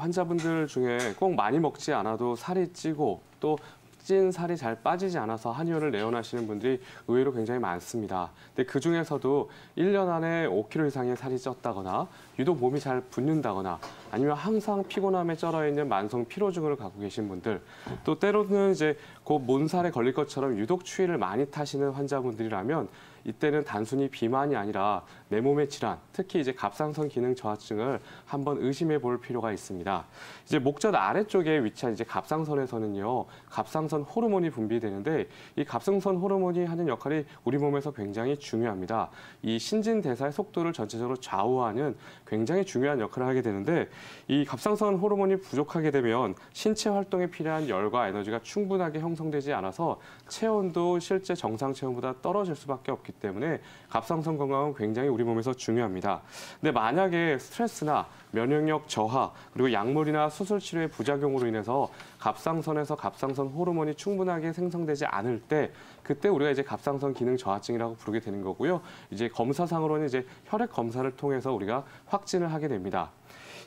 환자분들 중에 꼭 많이 먹지 않아도 살이 찌고 또 찐 살이 잘 빠지지 않아서 한의원을 내원하시는 분들이 의외로 굉장히 많습니다. 근데 그중에서도 1년 안에 5kg 이상의 살이 쪘다거나 유독 몸이 잘 붓는다거나 아니면 항상 피곤함에 쩔어 있는 만성 피로증을 갖고 계신 분들, 또 때로는 이제 곧 몸살에 걸릴 것처럼 유독 추위를 많이 타시는 환자분들이라면 이때는 단순히 비만이 아니라 내 몸의 질환, 특히 이제 갑상선 기능 저하증을 한번 의심해 볼 필요가 있습니다. 이제 목젖 아래쪽에 위치한 이제 갑상선에서는요, 갑상선 호르몬이 분비되는데 이 갑상선 호르몬이 하는 역할이 우리 몸에서 굉장히 중요합니다. 이 신진대사의 속도를 전체적으로 좌우하는 굉장히 중요한 역할을 하게 되는데 이 갑상선 호르몬이 부족하게 되면 신체 활동에 필요한 열과 에너지가 충분하게 형성되지 않아서 체온도 실제 정상 체온보다 떨어질 수밖에 없기 때문에 갑상선 건강은 굉장히 우리 몸에서 중요합니다. 근데 만약에 스트레스나 면역력 저하, 그리고 약물이나 수술 치료의 부작용으로 인해서 갑상선에서 갑상선 호르몬이 충분하게 생성되지 않을 때 그때 우리가 이제 갑상선 기능 저하증이라고 부르게 되는 거고요. 이제 검사상으로는 이제 혈액 검사를 통해서 우리가 확진을 하게 됩니다.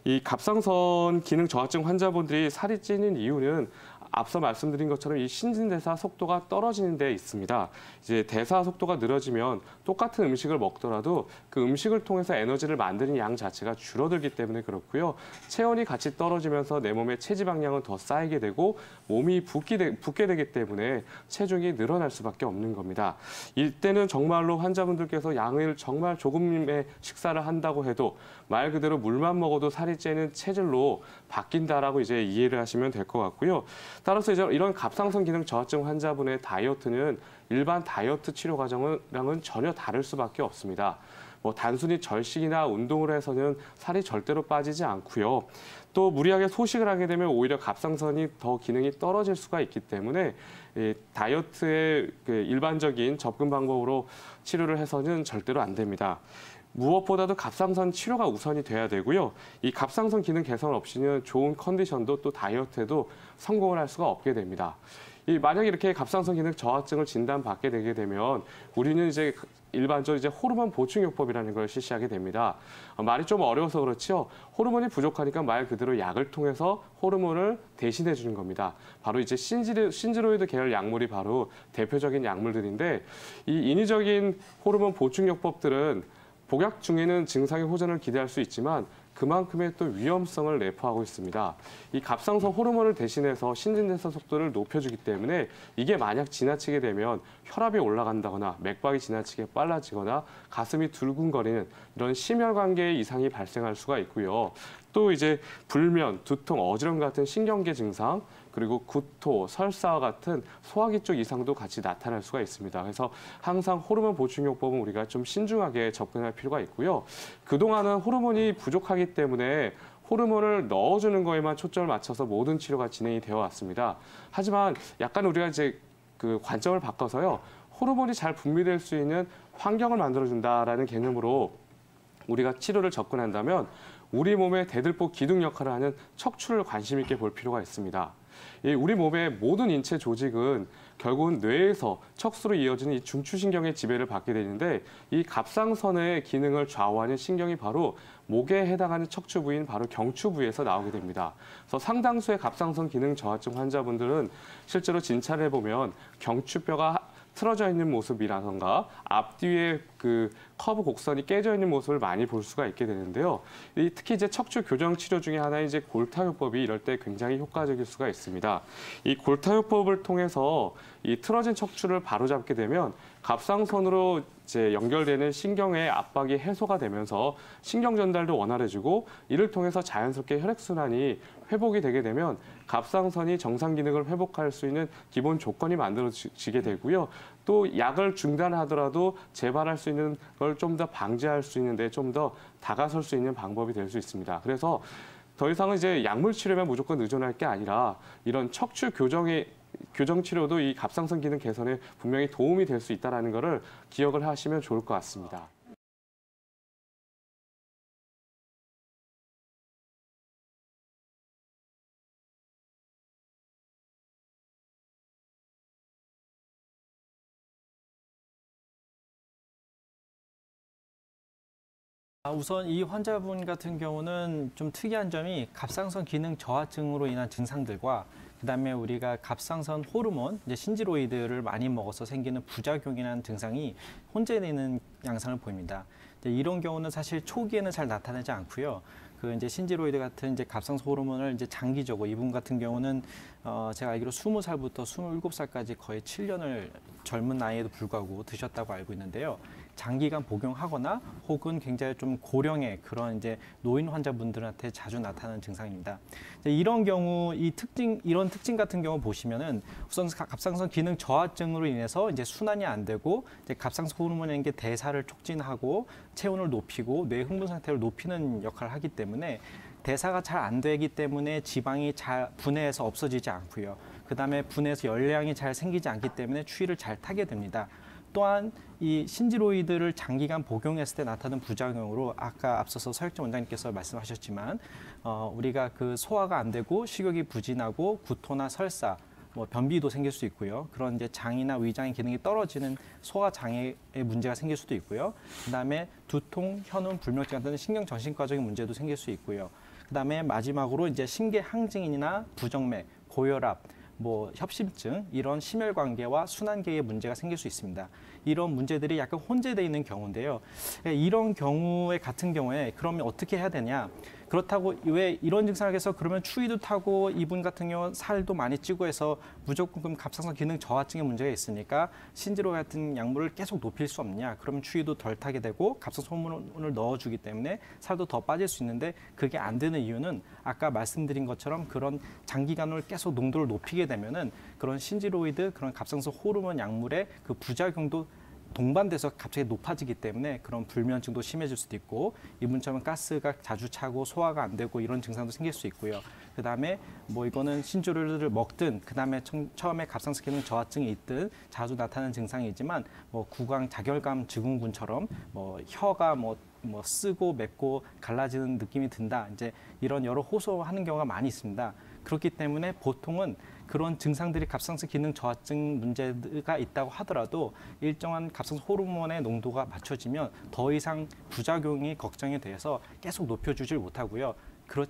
이 갑상선 기능 저하증 환자분들이 살이 찌는 이유는 앞서 말씀드린 것처럼 이 신진대사 속도가 떨어지는 데 있습니다. 이제 대사 속도가 늘어지면 똑같은 음식을 먹더라도 그 음식을 통해서 에너지를 만드는 양 자체가 줄어들기 때문에 그렇고요. 체온이 같이 떨어지면서 내 몸에 체지방량은 더 쌓이게 되고 몸이 붓게 되기 때문에 체중이 늘어날 수밖에 없는 겁니다. 이때는 정말로 환자분들께서 양을 정말 조금의 식사를 한다고 해도 말 그대로 물만 먹어도 살이 찌는 체질로 바뀐다라고 이제 이해를 하시면 될 것 같고요. 따라서 이제 이런 갑상선 기능 저하증 환자분의 다이어트는 일반 다이어트 치료 과정랑은 전혀 다를 수밖에 없습니다. 뭐 단순히 절식이나 운동을 해서는 살이 절대로 빠지지 않고요. 또 무리하게 소식을 하게 되면 오히려 갑상선이 더 기능이 떨어질 수가 있기 때문에 이 다이어트의 그 일반적인 접근 방법으로 치료를 해서는 절대로 안 됩니다. 무엇보다도 갑상선 치료가 우선이 돼야 되고요. 이 갑상선 기능 개선 없이는 좋은 컨디션도 또 다이어트에도 성공을 할 수가 없게 됩니다. 만약에 이렇게 갑상선 기능 저하증을 진단받게 되게 되면 우리는 이제 일반적으로 이제 호르몬 보충요법이라는 걸 실시하게 됩니다. 말이 좀 어려워서 그렇지요. 호르몬이 부족하니까 말 그대로 약을 통해서 호르몬을 대신해 주는 겁니다. 바로 이제 신지로이드 계열 약물이 바로 대표적인 약물들인데 이 인위적인 호르몬 보충요법들은 복약 중에는 증상의 호전을 기대할 수 있지만 그만큼의 또 위험성을 내포하고 있습니다. 이 갑상선 호르몬을 대신해서 신진대사 속도를 높여주기 때문에 이게 만약 지나치게 되면 혈압이 올라간다거나 맥박이 지나치게 빨라지거나 가슴이 두근거리는 이런 심혈관계의 이상이 발생할 수가 있고요. 또 이제 불면, 두통, 어지럼 같은 신경계 증상, 그리고 구토, 설사와 같은 소화기 쪽 이상도 같이 나타날 수가 있습니다. 그래서 항상 호르몬 보충요법은 우리가 좀 신중하게 접근할 필요가 있고요. 그동안은 호르몬이 부족하기 때문에 호르몬을 넣어주는 거에만 초점을 맞춰서 모든 치료가 진행이 되어 왔습니다. 하지만 약간 우리가 이제 그 관점을 바꿔서요. 호르몬이 잘 분비될 수 있는 환경을 만들어준다라는 개념으로 우리가 치료를 접근한다면 우리 몸의 대들보 기둥 역할을 하는 척추를 관심 있게 볼 필요가 있습니다. 우리 몸의 모든 인체 조직은 결국은 뇌에서 척수로 이어지는 이 중추신경의 지배를 받게 되는데 이 갑상선의 기능을 좌우하는 신경이 바로 목에 해당하는 척추 부위인 바로 경추 부위에서 나오게 됩니다. 그래서 상당수의 갑상선 기능 저하증 환자분들은 실제로 진찰을 해보면 경추뼈가 틀어져 있는 모습이라던가 앞뒤에 그 커브 곡선이 깨져 있는 모습을 많이 볼 수가 있게 되는데요. 특히 이제 척추 교정 치료 중에 하나인 이제 골타요법이 이럴 때 굉장히 효과적일 수가 있습니다. 이 골타요법을 통해서 이 틀어진 척추를 바로잡게 되면 갑상선으로 이제 연결되는 신경의 압박이 해소가 되면서 신경 전달도 원활해지고 이를 통해서 자연스럽게 혈액순환이 회복이 되게 되면 갑상선이 정상 기능을 회복할 수 있는 기본 조건이 만들어지게 되고요. 또 약을 중단하더라도 재발할 수 있는 걸 좀 더 방지할 수 있는데 좀 더 다가설 수 있는 방법이 될 수 있습니다. 그래서 더 이상은 이제 약물 치료만 무조건 의존할 게 아니라 이런 척추 교정 치료도 이 갑상선 기능 개선에 분명히 도움이 될 수 있다는 것을 기억을 하시면 좋을 것 같습니다. 우선 이 환자분 같은 경우는 좀 특이한 점이 갑상선 기능 저하증으로 인한 증상들과 그다음에 우리가 갑상선 호르몬, 이제 신지로이드를 많이 먹어서 생기는 부작용이라는 증상이 혼재되어 있는 양상을 보입니다. 이제 이런 경우는 사실 초기에는 잘 나타나지 않고요. 그 이제 신지로이드 같은 이제 갑상선 호르몬을 이제 장기적으로 이분 같은 경우는 제가 알기로 20살부터 27살까지 거의 7년을 젊은 나이에도 불구하고 드셨다고 알고 있는데요. 장기간 복용하거나 혹은 굉장히 좀 고령의 그런 이제 노인 환자분들한테 자주 나타나는 증상입니다. 이런 경우 이런 특징 같은 경우 보시면은 우선 갑상선 기능 저하증으로 인해서 이제 순환이 안 되고 이제 갑상선 호르몬인 게 대사를 촉진하고 체온을 높이고 뇌 흥분 상태를 높이는 역할을 하기 때문에 대사가 잘 안 되기 때문에 지방이 잘 분해해서 없어지지 않고요. 그다음에 분해해서 열량이 잘 생기지 않기 때문에 추위를 잘 타게 됩니다. 또한 이 신지로이드를 장기간 복용했을 때 나타나는 부작용으로 아까 앞서서 서혁정 원장님께서 말씀하셨지만 우리가 그 소화가 안 되고 식욕이 부진하고 구토나 설사, 뭐 변비도 생길 수 있고요. 그런 이제 장이나 위장의 기능이 떨어지는 소화 장애의 문제가 생길 수도 있고요. 그다음에 두통, 현운, 불면증 같은 신경 정신과적인 문제도 생길 수 있고요. 그다음에 마지막으로 이제 신계 항진이나 부정맥, 고혈압, 뭐 협심증 이런 심혈관계와 순환계의 문제가 생길 수 있습니다. 이런 문제들이 약간 혼재되어 있는 경우인데요. 이런 경우에 같은 경우에 그러면 어떻게 해야 되냐? 그렇다고 왜 이런 증상을 해서 그러면 추위도 타고 이분 같은 경우 살도 많이 찌고 해서 무조건 갑상선 기능 저하증의 문제가 있으니까 신지로 같은 약물을 계속 높일 수 없냐? 그러면 추위도 덜 타게 되고 갑상선 호르몬을 넣어주기 때문에 살도 더 빠질 수 있는데 그게 안 되는 이유는 아까 말씀드린 것처럼 그런 장기간을 계속 농도를 높이게 되면은 그런 신지로이드 그런 갑상선 호르몬 약물의 그 부작용도 동반돼서 갑자기 높아지기 때문에 그런 불면증도 심해질 수도 있고 이분처럼 가스가 자주 차고 소화가 안 되고 이런 증상도 생길 수 있고요. 그다음에 뭐 이거는 신지로이드를 먹든 그다음에 처음에 갑상선 기능 저하증이 있든 자주 나타나는 증상이지만 뭐 구강 자결감 증후군처럼 뭐 혀가 뭐 쓰고 맵고 갈라지는 느낌이 든다. 이제 이런 여러 호소하는 경우가 많이 있습니다. 그렇기 때문에 보통은 그런 증상들이 갑상선 기능 저하증 문제가 있다고 하더라도 일정한 갑상선 호르몬의 농도가 맞춰지면 더 이상 부작용이 걱정이 돼서 계속 높여주질 못하고요.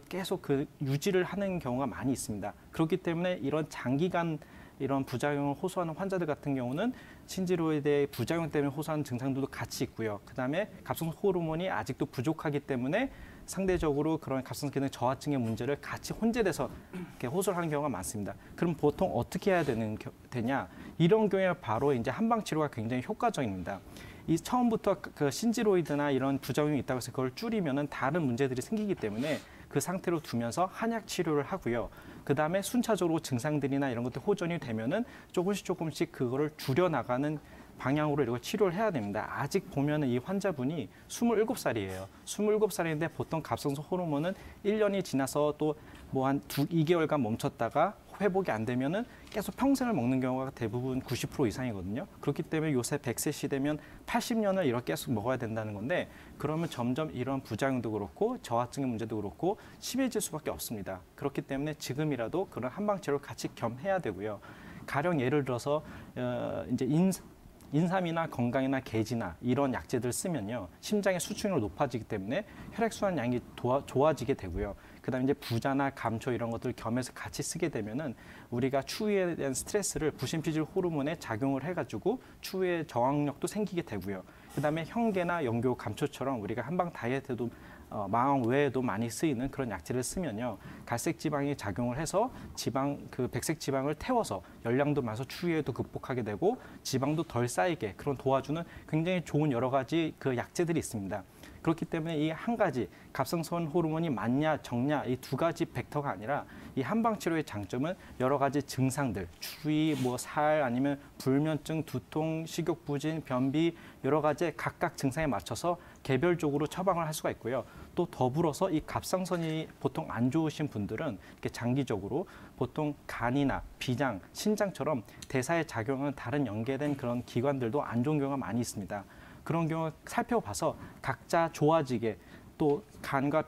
계속 그 유지를 하는 경우가 많이 있습니다. 그렇기 때문에 이런 장기간 이런 부작용을 호소하는 환자들 같은 경우는 신지로이드의 부작용 때문에 호소하는 증상들도 같이 있고요. 그다음에 갑상선 호르몬이 아직도 부족하기 때문에 상대적으로 그런 갑상선 기능 저하증의 문제를 같이 혼재돼서 이렇게 호소를 하는 경우가 많습니다. 그럼 보통 어떻게 해야 되냐? 이런 경우에 바로 이제 한방 치료가 굉장히 효과적입니다. 이 처음부터 그 신지로이드나 이런 부작용이 있다고 해서 그걸 줄이면은 다른 문제들이 생기기 때문에 그 상태로 두면서 한약 치료를 하고요. 그다음에 순차적으로 증상들이나 이런 것들 호전이 되면은 조금씩 그거를 줄여 나가는 방향으로 이걸 치료를 해야 됩니다. 아직 보면은 이 환자분이 27살이에요. 27살인데 보통 갑상선 호르몬은 1년이 지나서 또 뭐 한 2개월간 멈췄다가 회복이 안 되면은 계속 평생을 먹는 경우가 대부분 90% 이상이거든요. 그렇기 때문에 요새 100세 시대면 80년을 이렇게 계속 먹어야 된다는 건데 그러면 점점 이런 부작용도 그렇고 저하증의 문제도 그렇고 심해질 수밖에 없습니다. 그렇기 때문에 지금이라도 그런 한방치료를 같이 겸해야 되고요. 가령 예를 들어서 이제 인삼이나 건강이나 게지나 이런 약재들 쓰면요. 심장의 수축률이 높아지기 때문에 혈액순환량이 좋아지게 되고요. 그다음에 이제 부자나 감초 이런 것들 겸해서 같이 쓰게 되면은 우리가 추위에 대한 스트레스를 부신피질 호르몬에 작용을 해가지고 추위의 저항력도 생기게 되고요. 그다음에 형계나 영교, 감초처럼 우리가 한방 다이어트도 망원 외에도 많이 쓰이는 그런 약재를 쓰면요. 갈색 지방이 작용을 해서 그 백색 지방을 태워서 열량도 많아서 추위에도 극복하게 되고 지방도 덜 쌓이게 그런 도와주는 굉장히 좋은 여러 가지 그 약재들이 있습니다. 그렇기 때문에 이 한 가지 갑상선 호르몬이 많냐 적냐 이 두 가지 벡터가 아니라 이 한방 치료의 장점은 여러 가지 증상들 추위 뭐 살 아니면 불면증 두통 식욕 부진 변비 여러 가지 각각 증상에 맞춰서 개별적으로 처방을 할 수가 있고요. 또 더불어서 이 갑상선이 보통 안 좋으신 분들은 이렇게 장기적으로 보통 간이나 비장, 신장처럼 대사에 작용하는 다른 연계된 그런 기관들도 안 좋은 경우가 많이 있습니다. 그런 경우 살펴봐서 각자 좋아지게 또 간과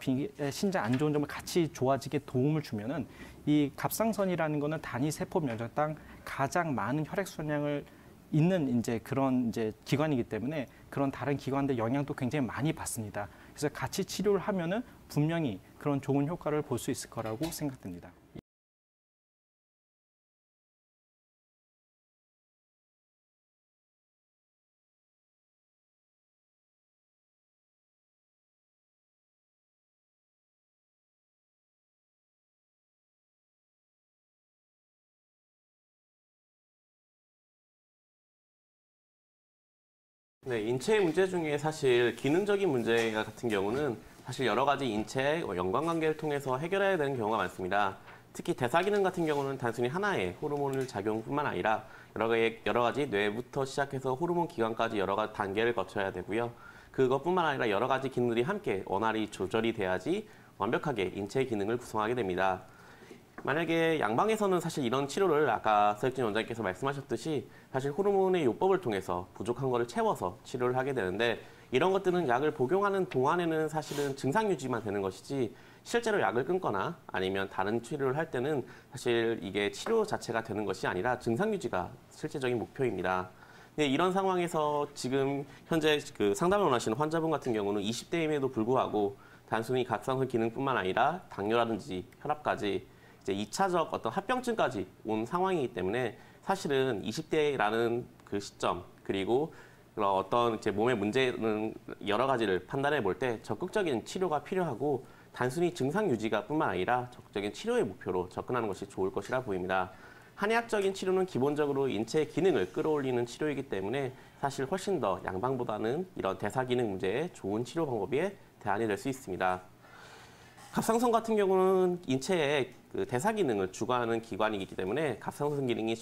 신장 안 좋은 점을 같이 좋아지게 도움을 주면은 이 갑상선이라는 거는 단위 세포 면적당 가장 많은 혈액순환량을 있는 이제 그런 이제 기관이기 때문에 그런 다른 기관들 영향도 굉장히 많이 받습니다. 그래서 같이 치료를 하면은 분명히 그런 좋은 효과를 볼 수 있을 거라고 생각됩니다. 네, 인체 문제 중에 사실 기능적인 문제 같은 경우는 사실 여러 가지 인체 연관관계를 통해서 해결해야 되는 경우가 많습니다. 특히 대사 기능 같은 경우는 단순히 하나의 호르몬을 작용뿐만 아니라 여러 가지 뇌부터 시작해서 호르몬 기관까지 여러 가지 단계를 거쳐야 되고요. 그것뿐만 아니라 여러 가지 기능들이 함께 원활히 조절이 돼야지 완벽하게 인체 기능을 구성하게 됩니다. 만약에 양방에서는 사실 이런 치료를 아까 서혁진 원장님께서 말씀하셨듯이 사실 호르몬의 요법을 통해서 부족한 거를 채워서 치료를 하게 되는데 이런 것들은 약을 복용하는 동안에는 사실은 증상 유지만 되는 것이지 실제로 약을 끊거나 아니면 다른 치료를 할 때는 사실 이게 치료 자체가 되는 것이 아니라 증상 유지가 실제적인 목표입니다. 근데 이런 상황에서 지금 현재 그 상담을 원하시는 환자분 같은 경우는 20대임에도 불구하고 단순히 갑상선 기능뿐만 아니라 당뇨라든지 혈압까지 이제 2차적 어떤 합병증까지 온 상황이기 때문에 사실은 20대라는 그 시점 그리고 어떤 이제 몸의 문제는 여러 가지를 판단해 볼 때 적극적인 치료가 필요하고 단순히 증상 유지가 뿐만 아니라 적극적인 치료의 목표로 접근하는 것이 좋을 것이라 보입니다. 한의학적인 치료는 기본적으로 인체 기능을 끌어올리는 치료이기 때문에 사실 훨씬 더 양방보다는 이런 대사 기능 문제에 좋은 치료 방법의 대안이 될 수 있습니다. 갑상선 같은 경우는 인체의 그 대사 기능을 주관하는 기관이기 때문에 갑상선 기능이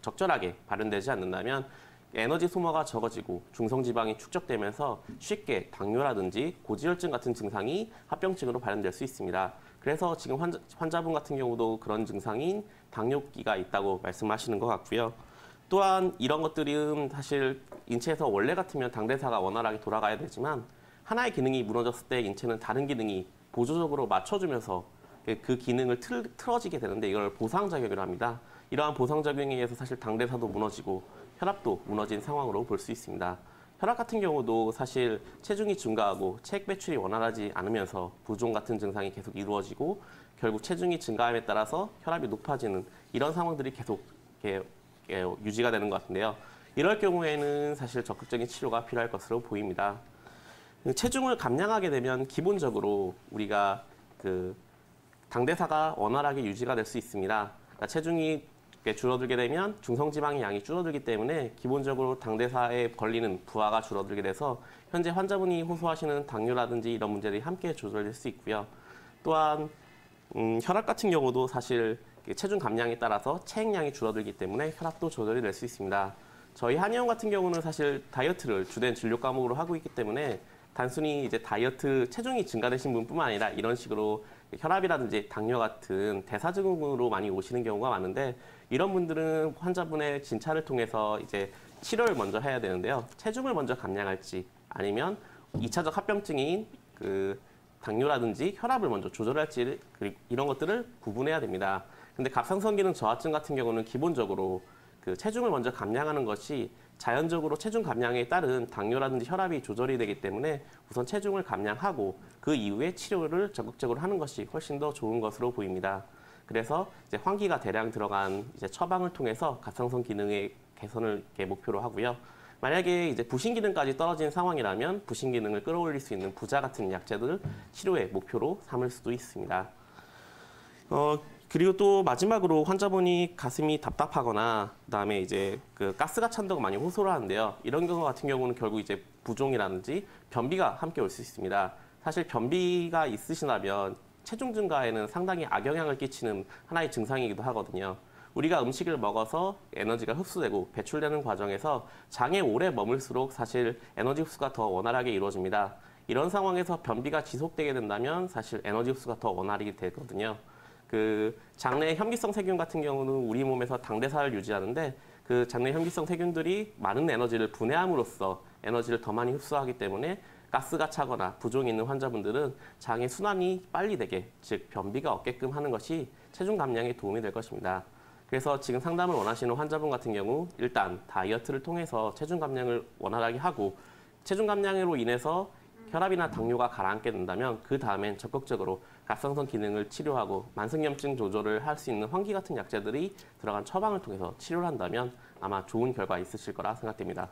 적절하게 발현되지 않는다면 에너지 소모가 적어지고 중성지방이 축적되면서 쉽게 당뇨라든지 고지혈증 같은 증상이 합병증으로 발현될 수 있습니다. 그래서 지금 환자분 같은 경우도 그런 증상인 당뇨기가 있다고 말씀하시는 것 같고요. 또한 이런 것들은 사실 인체에서 원래 같으면 당대사가 원활하게 돌아가야 되지만 하나의 기능이 무너졌을 때 인체는 다른 기능이 보조적으로 맞춰주면서 그 기능을 틀어지게 되는데 이걸 보상작용이라고 합니다. 이러한 보상작용에 의해서 사실 당대사도 무너지고 혈압도 무너진 상황으로 볼 수 있습니다. 혈압 같은 경우도 사실 체중이 증가하고 체액 배출이 원활하지 않으면서 부종 같은 증상이 계속 이루어지고 결국 체중이 증가함에 따라서 혈압이 높아지는 이런 상황들이 계속 유지가 되는 것 같은데요. 이럴 경우에는 사실 적극적인 치료가 필요할 것으로 보입니다. 체중을 감량하게 되면 기본적으로 우리가 그 당대사가 원활하게 유지가 될 수 있습니다. 그러니까 체중이 줄어들게 되면 중성지방의 양이 줄어들기 때문에 기본적으로 당대사에 걸리는 부하가 줄어들게 돼서 현재 환자분이 호소하시는 당뇨라든지 이런 문제들이 함께 조절될 수 있고요. 또한 혈압 같은 경우도 사실 체중 감량에 따라서 체액량이 줄어들기 때문에 혈압도 조절이 될 수 있습니다. 저희 한의원 같은 경우는 사실 다이어트를 주된 진료 과목으로 하고 있기 때문에 단순히 이제 다이어트 체중이 증가되신 분뿐만 아니라 이런 식으로 혈압이라든지 당뇨 같은 대사증후군으로 많이 오시는 경우가 많은데 이런 분들은 환자분의 진찰을 통해서 이제 치료를 먼저 해야 되는데요. 체중을 먼저 감량할지 아니면 2차적 합병증인 그 당뇨라든지 혈압을 먼저 조절할지 이런 것들을 구분해야 됩니다. 근데 갑상선 기능 저하증 같은 경우는 기본적으로 그 체중을 먼저 감량하는 것이 자연적으로 체중 감량에 따른 당뇨라든지 혈압이 조절이 되기 때문에 우선 체중을 감량하고 그 이후에 치료를 적극적으로 하는 것이 훨씬 더 좋은 것으로 보입니다. 그래서 이제 환기가 대량 들어간 이제 처방을 통해서 갑상선 기능의 개선을 목표로 하고요. 만약에 이제 부신 기능까지 떨어진 상황이라면 부신 기능을 끌어올릴 수 있는 부자 같은 약제들을 치료의 목표로 삼을 수도 있습니다. 그리고 또 마지막으로 환자분이 가슴이 답답하거나 그다음에 이제 그 가스가 찬다고 많이 호소를 하는데요. 이런 경우 같은 경우는 결국 이제 부종이라든지 변비가 함께 올 수 있습니다. 사실 변비가 있으시다면 체중 증가에는 상당히 악영향을 끼치는 하나의 증상이기도 하거든요. 우리가 음식을 먹어서 에너지가 흡수되고 배출되는 과정에서 장에 오래 머물수록 사실 에너지 흡수가 더 원활하게 이루어집니다. 이런 상황에서 변비가 지속되게 된다면 사실 에너지 흡수가 더 원활하게 되거든요. 그 장내 현기성 세균 같은 경우는 우리 몸에서 당대사를 유지하는데 그 장내 현기성 세균들이 많은 에너지를 분해함으로써 에너지를 더 많이 흡수하기 때문에 가스가 차거나 부종이 있는 환자분들은 장의 순환이 빨리 되게, 즉 변비가 없게끔 하는 것이 체중 감량에 도움이 될 것입니다. 그래서 지금 상담을 원하시는 환자분 같은 경우 일단 다이어트를 통해서 체중 감량을 원활하게 하고 체중 감량으로 인해서 혈압이나 당뇨가 가라앉게 된다면 그 다음엔 적극적으로 갑상선 기능을 치료하고 만성염증 조절을 할 수 있는 환기 같은 약제들이 들어간 처방을 통해서 치료를 한다면 아마 좋은 결과 있으실 거라 생각됩니다.